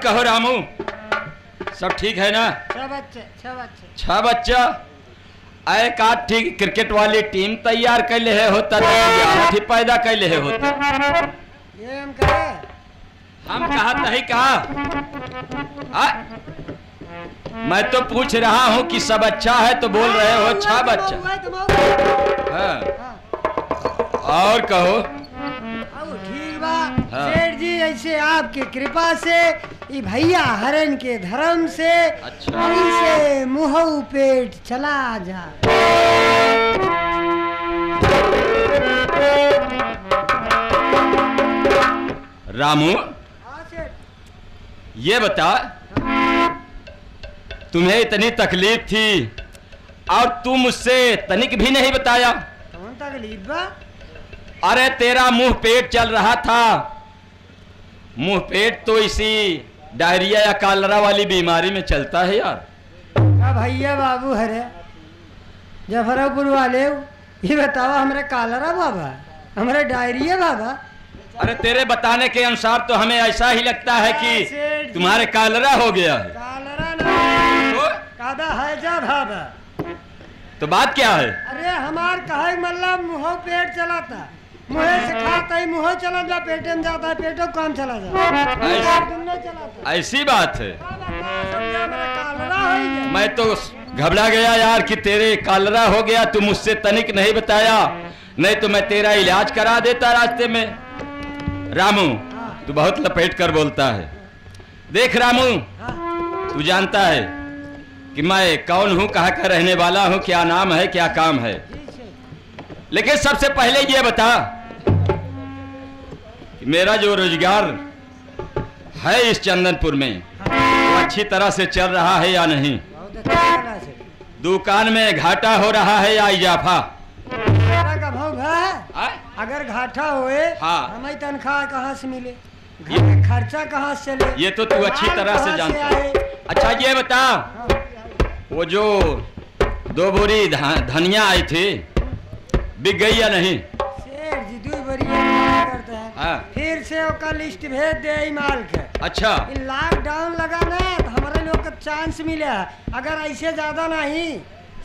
कहो रामू, सब ठीक है ना? 6 बच्चा एक आध ठीक क्रिकेट वाली टीम तैयार कैले है होता तो पैदा कैले है होता। ये हम कहा तही कहा। मैं तो पूछ रहा हूँ कि सब अच्छा है तो बोल रहे हो 6 बच्चा। हाँ। और कहो। ठीक बा सेठ जी, ऐसे आपकी कृपा से ये भैया हरण के धर्म से अच्छा ऐसे मुँह पेट चला जा। रामू ये बता, तुम्हें इतनी तकलीफ थी और तुम मुझसे तनिक भी नहीं बताया। कौन तकलीफ बा? अरे तेरा मुंह पेट चल रहा था। मुंह पेट तो इसी डायरिया या कॉलरा वाली बीमारी में चलता है यार। क्या भैया बाबू हरे जफरपुर वाले, ये बतावा हमारे कॉलरा बाबा, हमारे डायरिया बाबा? अरे तेरे बताने के अनुसार तो हमें ऐसा ही लगता है कि तुम्हारे कॉलरा हो गया है। कॉलरा नहीं तो कादा है जा बाबा। तो बात क्या है? अरे हमार कहे मतलब मुँह पेट चलाता, मुँह से खाता ही मुँह चला जा, पेटे में जाता है पेटो काम चला जा। ऐसी बात है। मैं तो घबरा गया यार कि तेरे कॉलरा हो गया, तू मुझसे तनिक नहीं बताया, नहीं तो मैं तेरा इलाज करा देता रास्ते में। रामू तू बहुत लपेट कर बोलता है। देख रामू, तू जानता है कि मैं कौन हूँ, कहाँ का रहने वाला हूँ, क्या नाम है, क्या काम है। लेकिन सबसे पहले ये बता कि मेरा जो रोजगार है इस चंदनपुर में वो अच्छी तरह से चल रहा है या नहीं? दुकान में घाटा हो रहा है या इजाफा? का भाव है? अगर घाटा होए हमें तनख्वाह कहाँ से मिले, खर्चा कहाँ से चले, ये तो तू अच्छी तरह से जानता है। अच्छा ये बता, वो जो 2 बोरी धनिया आई थी बिक गई या नहीं? सेठ जी 2 बोरी करता है। फिर से उसका लिस्ट भेज दे माल के। अच्छा लॉकडाउन लगा ना तो हमारे लोग को चांस मिला, अगर ऐसे ज्यादा नहीं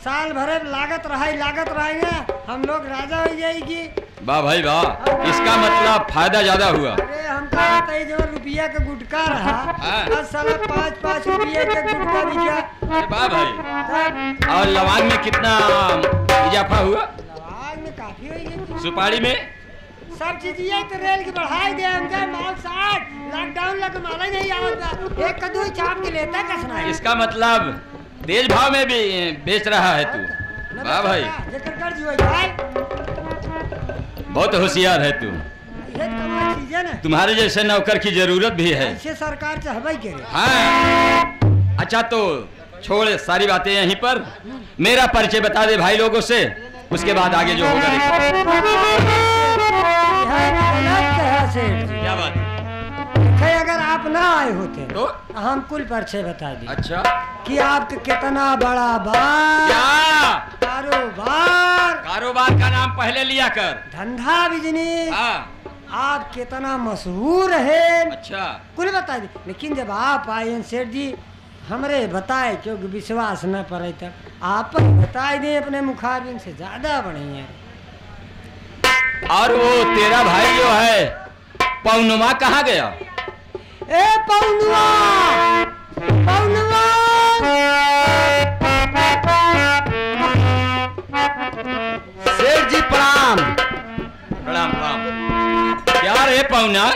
साल भर लागत रहेंगे हम लोग राजा हो जाएगी। वाह भाई वाह, इसका मतलब फायदा ज्यादा हुआ। अरे हम कहते हैं जो रुपया का गुटका रहा 5 रुपये का गुटका बिका। वाह भाई। और लवान में कितना इजाफा हुआ? लवान में काफी हुई। सुपारी में सब चीजें तो रेल की बढ़ाई दे, हमका माल 60 लॉकडाउन लगा माला नहीं आवता, एक कदू चाप के लेता कसना है। इसका मतलब तेज भाव में भी बेच रहा है तू। वाह भाई, बहुत होशियार है तू। तुम्हारे जैसे नौकर की जरूरत भी है। ऐसे सरकार चाहबे करे। हाँ अच्छा तो छोड़ सारी बातें यहीं पर, मेरा परिचय बता दे भाई लोगों से, उसके बाद आगे जो होगा देखो। क्या बात है? अगर आप ना आए होते तो हम कुल परिचय बता दी। अच्छा कि आपका कितना बड़ा बार क्या कारोबार का नाम पहले लिया कर, धंधा बिजनेस आप कितना मशहूर है। अच्छा कुल बता दी। लेकिन जब आप आए सेठ जी हमरे बताए, क्योंकि विश्वास न पड़े तक आप बताए दे अपने मुखारबिन से ज्यादा बढ़िया। और वो तेरा भाई जो है पौनुमा कहाँ गया? ए पौनुमा सेठ जी प्रणाम। प्रणाम प्रणाम। क्या रे पौना,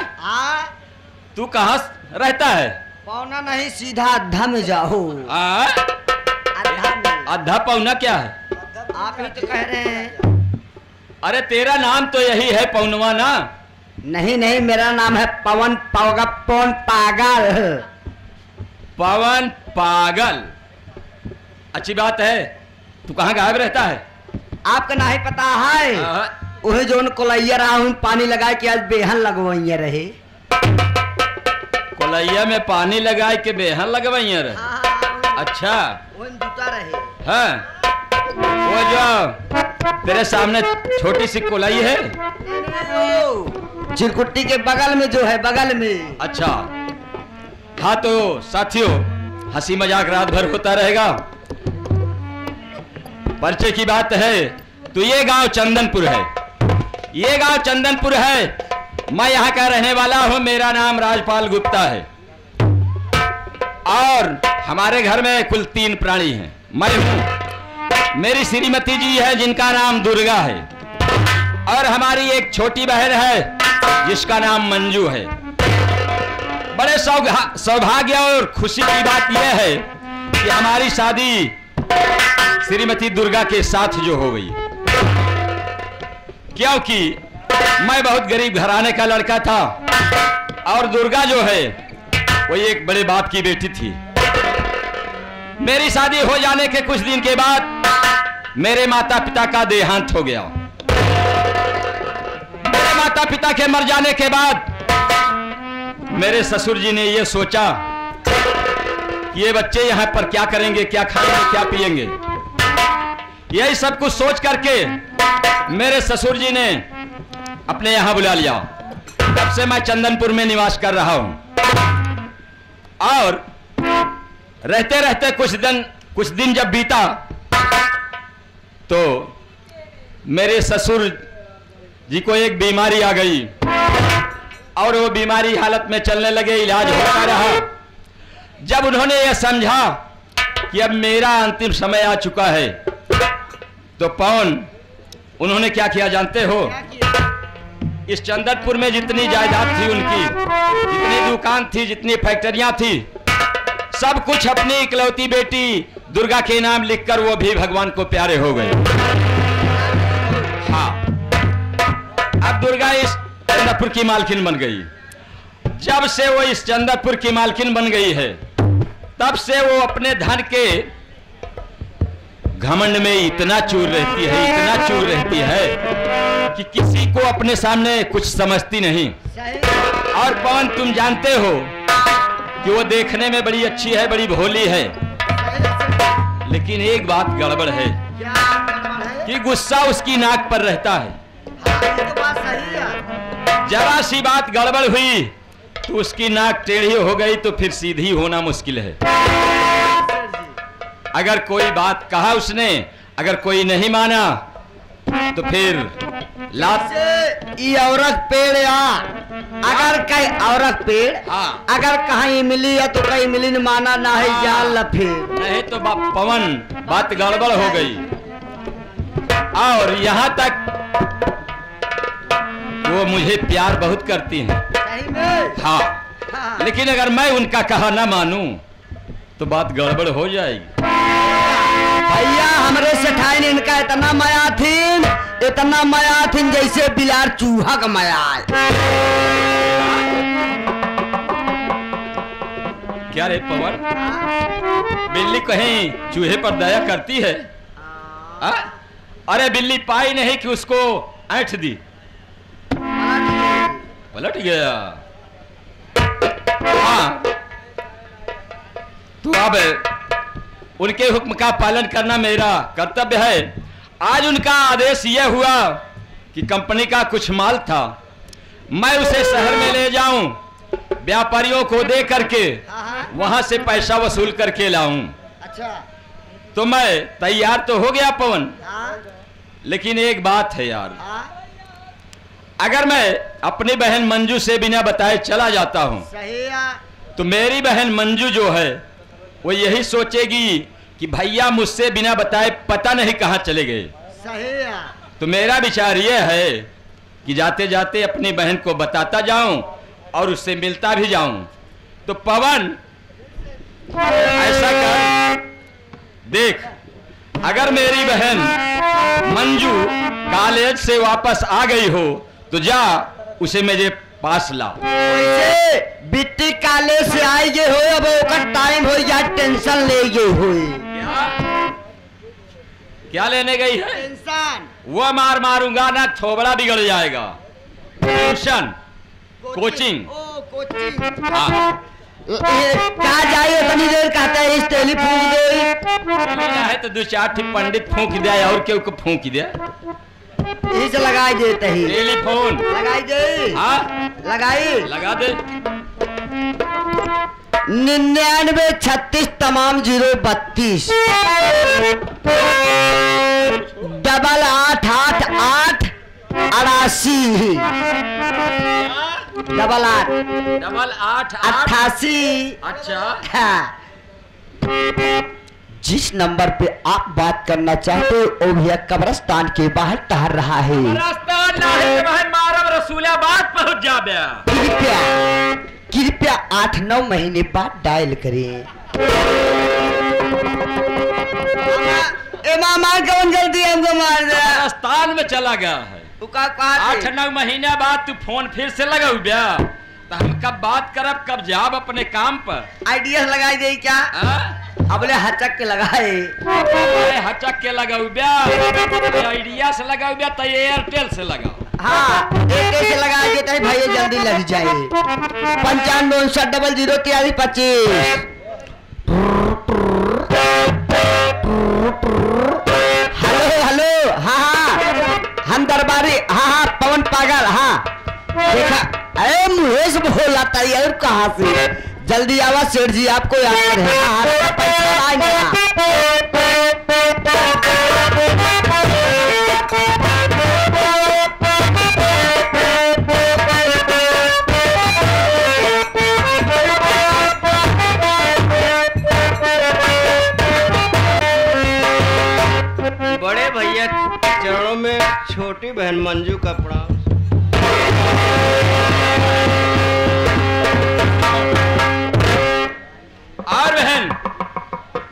तू कहाँ रहता है? पौना नहीं सीधा अद्धा में जाओ। अद्धा पौना क्या है? आप ही तो कह रहे हैं। अरे तेरा नाम तो यही है पौनुमा ना? नहीं नहीं, मेरा नाम है पवन पागल। पवन पागल, अच्छी बात है। तू कहाँ गायब रहता है? आपका नहीं पता है? वही जो कोलैया रहा हूँ पानी लगा के आज बेहन लगवाइए रहे। कोलैया में पानी लगा के बेहन लगवाइए रहे? अच्छा जुटा रहे। हाँ वो जो तेरे सामने छोटी सी कोलाई है, चिरकुट्टी के बगल में जो है, बगल में। अच्छा हाँ तो साथियों, हंसी मजाक रात भर होता रहेगा। परिचय की बात है तो ये गांव चंदनपुर है, ये गांव चंदनपुर है। मैं यहाँ का रहने वाला हूँ। मेरा नाम राजपाल गुप्ता है और हमारे घर में कुल 3 प्राणी हैं। मैं हूँ, मेरी श्रीमती जी है जिनका नाम दुर्गा है, और हमारी एक छोटी बहन है जिसका नाम मंजू है। बड़े सौभाग्य और खुशी की बात यह है कि हमारी शादी श्रीमती दुर्गा के साथ जो हो गई, क्योंकि मैं बहुत गरीब घराने का लड़का था और दुर्गा जो है वो एक बड़े बाप की बेटी थी। मेरी शादी हो जाने के कुछ दिन के बाद मेरे माता पिता का देहांत हो गया। मेरे माता पिता के मर जाने के बाद मेरे ससुर जी ने ये सोचा कि ये बच्चे यहाँ पर क्या करेंगे, क्या खाएंगे, क्या पिएंगे। यही सब कुछ सोच करके मेरे ससुर जी ने अपने यहाँ बुला लिया। तब से मैं चंदनपुर में निवास कर रहा हूँ और रहते रहते कुछ दिन जब बीता तो मेरे ससुर जी को एक बीमारी आ गई और वो बीमारी हालत में चलने लगे, इलाज होता रहा। जब उन्होंने यह समझा कि अब मेरा अंतिम समय आ चुका है तो पवन उन्होंने क्या किया जानते हो? इस चंदनपुर में जितनी जायदाद थी उनकी, जितनी दुकान थी, जितनी फैक्ट्रियां थी, सब कुछ अपनी इकलौती बेटी दुर्गा के नाम लिखकर वो भी भगवान को प्यारे हो गए। हाँ, अब दुर्गा इस चंदनपुर की मालकिन बन गई। जब से वो इस चंदनपुर की मालकिन बन गई है तब से वो अपने धन के घमंड में इतना चूर रहती है, इतना चूर रहती है कि किसी को अपने सामने कुछ समझती नहीं। और पवन तुम जानते हो कि वो देखने में बड़ी अच्छी है, बड़ी भोली है, लेकिन एक बात गड़बड़ है कि गुस्सा उसकी नाक पर रहता है। जरा सी बात गड़बड़ हुई तो उसकी नाक टेढ़ी हो गई तो फिर सीधी होना मुश्किल है। अगर कोई बात कहा उसने, अगर कोई नहीं माना तो फिर लात ये औरत पेड़ या अगर कहीं औरत पेड़, हाँ, अगर कहीं मिली है तो कहीं मिली न माना ना है जाल लफे। नहीं तो पवन बात गड़बड़ हो गई। और यहाँ तक वो मुझे प्यार बहुत करती हैं। हाँ, लेकिन अगर मैं उनका कहा ना मानूं तो बात गड़बड़ हो जाएगी। भैया हमरे सेठाइन इनका इतना माया थीन जैसे बिलार चूहा का माया। क्या रे पवन, बिल्ली कहीं चूहे पर दया करती है? अरे बिल्ली पाई नहीं कि उसको ऐंठ दी, पलट गया। हाँ, तो अब उनके हुक्म का पालन करना मेरा कर्तव्य है। आज उनका आदेश यह हुआ कि कंपनी का कुछ माल था, मैं उसे शहर में ले जाऊं, व्यापारियों को दे करके वहां से पैसा वसूल करके लाऊं। अच्छा, तो मैं तैयार तो हो गया पवन, लेकिन एक बात है यार, अगर मैं अपनी बहन मंजू से बिना बताए चला जाता हूं तो मेरी बहन मंजू जो है वो यही सोचेगी कि भैया मुझसे बिना बताए पता नहीं कहां चले गए। तो मेरा विचार यह है कि जाते जाते अपनी बहन को बताता जाऊं और उससे मिलता भी जाऊं। तो पवन ऐसा कर, देख, अगर मेरी बहन मंजू कॉलेज से वापस आ गई हो तो जा उसे मेरे पास ला। बिट्टी कॉलेज से आई गई हो, अब ओकर टाइम हो जा, टेंशन ले गई हो। क्या लेने गई है? टेंशन। वो मारूंगा ना, थोबड़ा बिगड़ जाएगा। Tuition, coaching. हाँ, कहा जाइए इतनी देर कहता है इस टेली फूंक दे है तो 2-4 पंडित फूंक दे और क्यों को फूंक दे, यही से लगाई देते ही। टेलीफोन लगाई दे। हाँ, लगाई, लगा दे। 99 36 तमाम 032 डबल 888 88 डबल 888 88। अच्छा हाँ। जिस नंबर पे आप बात करना चाहते हो वो भैया कब्रिस्तान के बाहर टहल रहा है। रास्ता नहीं तो भाई मारब रसूलाबाद पहुंच जाबे। कृपया कृपया 8-9 महीने बाद डायल करें। मामा कौन जल्दी हमको मार दे। राजस्थान में चला गया है। 8-9 महीने बाद तू फोन फिर से लगाऊ ब्या तो हम कब बात करब कब जाब अपने काम पर। आइडिया लगाई दे क्या? अबले हचक के लगाए। अरे हचक के लगाऊ ब्या, आइडिया से लगाऊ ब्या तो एयरटेल से लगाओ। हाँ एयरटेल से लगा के तो भाई जल्दी लग जाए। 95-59-00-23-25। Hello hello. हाँ हाँ हम दरबारी। हाँ हाँ पवन पागल। हाँ देखा अरे मुझे से बोला तैयार कहाँ से। जल्दी आवा सेठ जी आपको याद है। हाँ पैसा आएंगे। बड़े भैया चरणों में छोटी बहन मंजू का प्रणाम। और बहन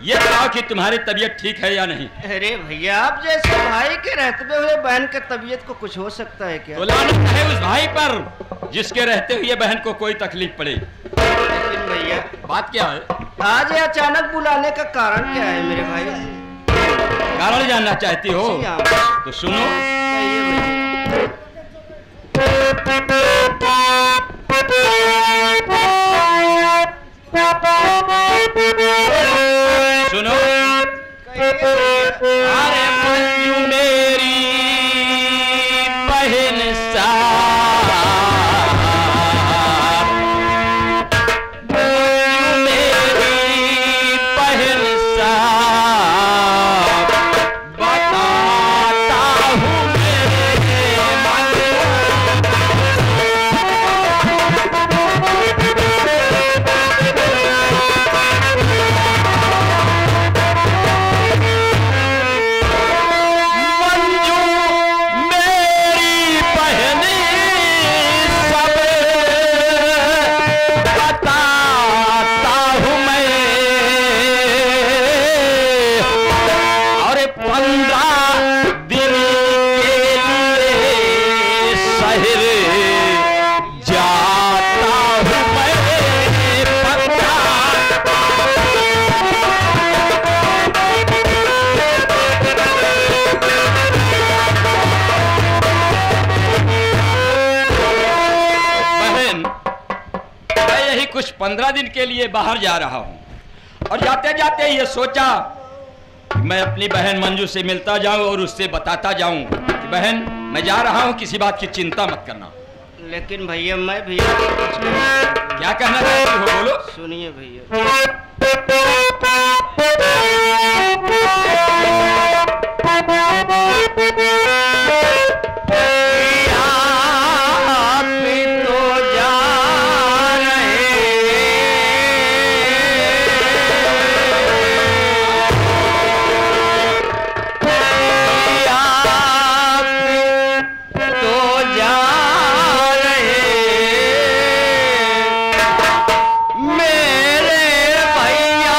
ये बताओ कि तुम्हारी तबीयत ठीक है या नहीं। अरे भैया आप जैसे भाई के रहते हुए बहन की तबीयत को कुछ हो सकता है क्या? तो लानत है उस भाई पर जिसके रहते हुए बहन को कोई तकलीफ पड़े। लेकिन भैया बात क्या है? आज ये अचानक बुलाने का कारण क्या है मेरे भाई? कारण जानना चाहती हो जी हाँ। तो सुनो। कहिए भैया। सुनो। अरे मंजू मेरी बहन सा कुछ 15 दिन के लिए बाहर जा रहा हूं और जाते जाते ये सोचा कि मैं अपनी बहन मंजू से मिलता जाऊं और उससे बताता जाऊं कि बहन मैं जा रहा हूं, किसी बात की चिंता मत करना। लेकिन भैया मैं भैया कुछ नहीं। क्या कहना चाहती हो बोलो। सुनिए भैया। मेरे भैया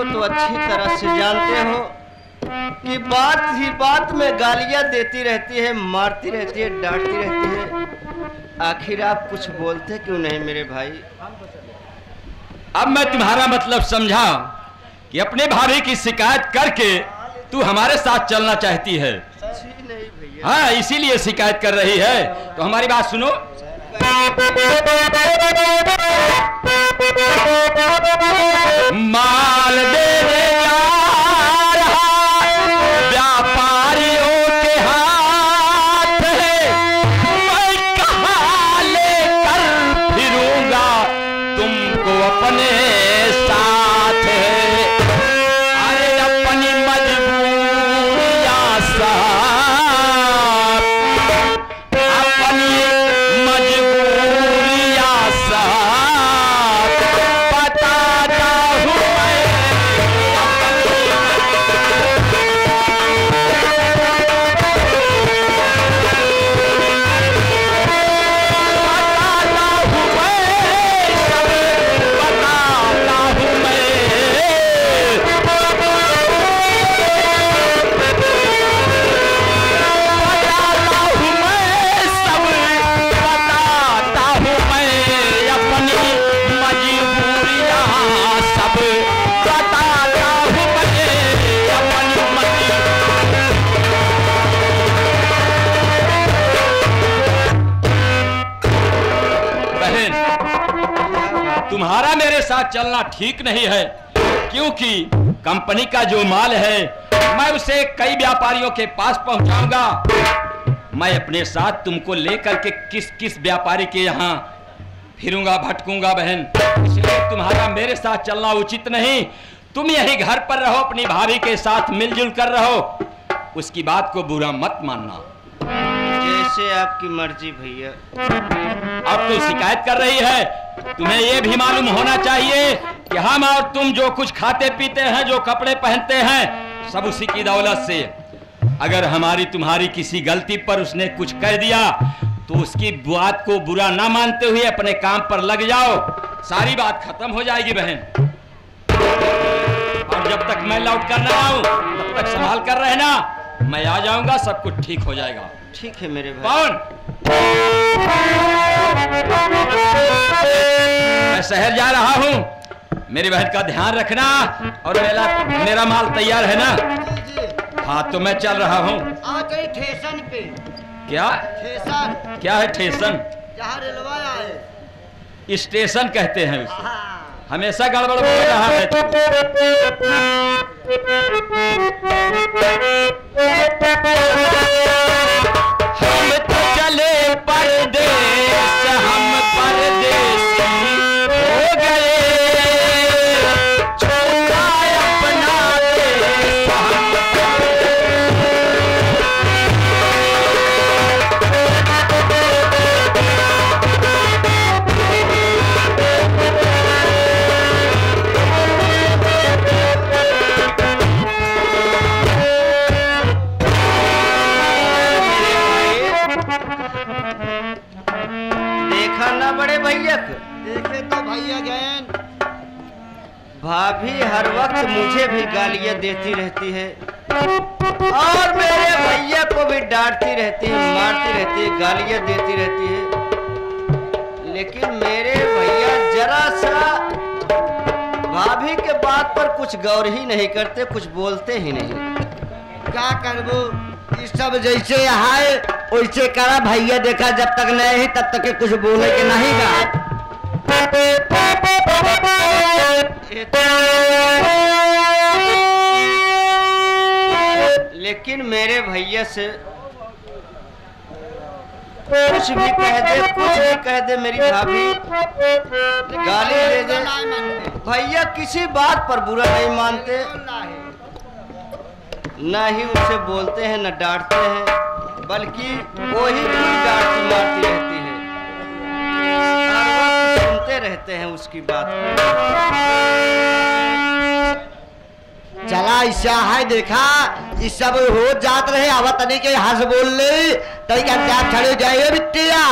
को तो अच्छी तरह से जानते हो कि बात ही बात में गालियां देती रहती है, मारती रहती है, डांटती रहती है। आखिर आप कुछ बोलते क्यों नहीं मेरे भाई? अब मैं तुम्हारा मतलब समझा कि अपने भाभी की शिकायत करके तू हमारे साथ चलना चाहती है। नहीं भैया। हाँ, इसीलिए शिकायत कर रही है। तो हमारी बात सुनो। माल देने जा रहा व्यापारियों के हाथ है, मैं कहाँ लेकर फिरूंगा तुमको अपने साथ है। अरे अपनी मजबूरियां साथ, अपनी मजबूरियां साथ बताता हूँ मैं। तुम्हारा मेरे साथ चलना ठीक नहीं है, क्योंकि कंपनी का जो माल है मैं उसे कई व्यापारियों के पास पहुंचाऊंगा। मैं अपने साथ तुमको लेकर के किस किस व्यापारी के यहाँ फिरूंगा, भटकूंगा बहन। इसलिए तुम्हारा मेरे साथ चलना उचित नहीं। तुम यही घर पर रहो, अपनी भाभी के साथ मिलजुल कर रहो, उसकी बात को बुरा मत मानना। जैसे आपकी मर्जी भैया। अब तो शिकायत कर रही है, तुम्हें यह भी मालूम होना चाहिए कि हम और तुम जो कुछ खाते पीते हैं, जो कपड़े पहनते हैं, सब उसी की दौलत से। अगर हमारी तुम्हारी किसी गलती पर उसने कुछ कह दिया तो उसकी बात को बुरा ना मानते हुए अपने काम पर लग जाओ, सारी बात खत्म हो जाएगी बहन। और जब तक मैं लौट कर ना आऊं तब तक संभाल कर रहना, मैं आ जाऊंगा, सब कुछ ठीक हो जाएगा। ठीक है मेरे भाई। कौन? मैं शहर जा रहा हूँ, मेरी बहन का ध्यान रखना। और मेरा माल तैयार है ना? हाँ, तो मैं चल रहा हूँ। ठेसन पे। क्या? ठेसन। क्या है ठेसन? जहाँ रेलवा आए। स्टेशन कहते हैं उसे। हमेशा गड़बड़ बोल रहा है तू। हम तो चले परदेस, हम परदेसी हो गए, छोड़ा अपना देश हम। देखा ना बड़े भैया को? देखे तो भैया गए। भाभी हर वक्त मुझे भी गालियां देती रहती है और मेरे भैया को भी डांटती रहती है, मारती रहती है, गालियां देती रहती है। लेकिन मेरे भैया जरा सा भाभी के बात पर कुछ गौर ही नहीं करते, कुछ बोलते ही नहीं। क्या करबो, इस सब जैसे है वैसे करा भैया। देखा जब तक नहीं तब तक के कुछ बोले के नहीं गा। लेकिन मेरे भैया से कुछ भी कह दे, कुछ भी कह दे, मेरी भाभी गाली दे दे, भैया किसी बात पर बुरा नहीं मानते, ना ही उसे बोलते हैं, न डांटते हैं, बल्कि वही डांटती मारती रहती है। हर वक्त सुनते रहते हैं उसकी बात। चला ऐसा है, देखा इस सब हो जात रहे। आवा तनी के हंस बोल ले तरीका खड़े जाए बिटिया।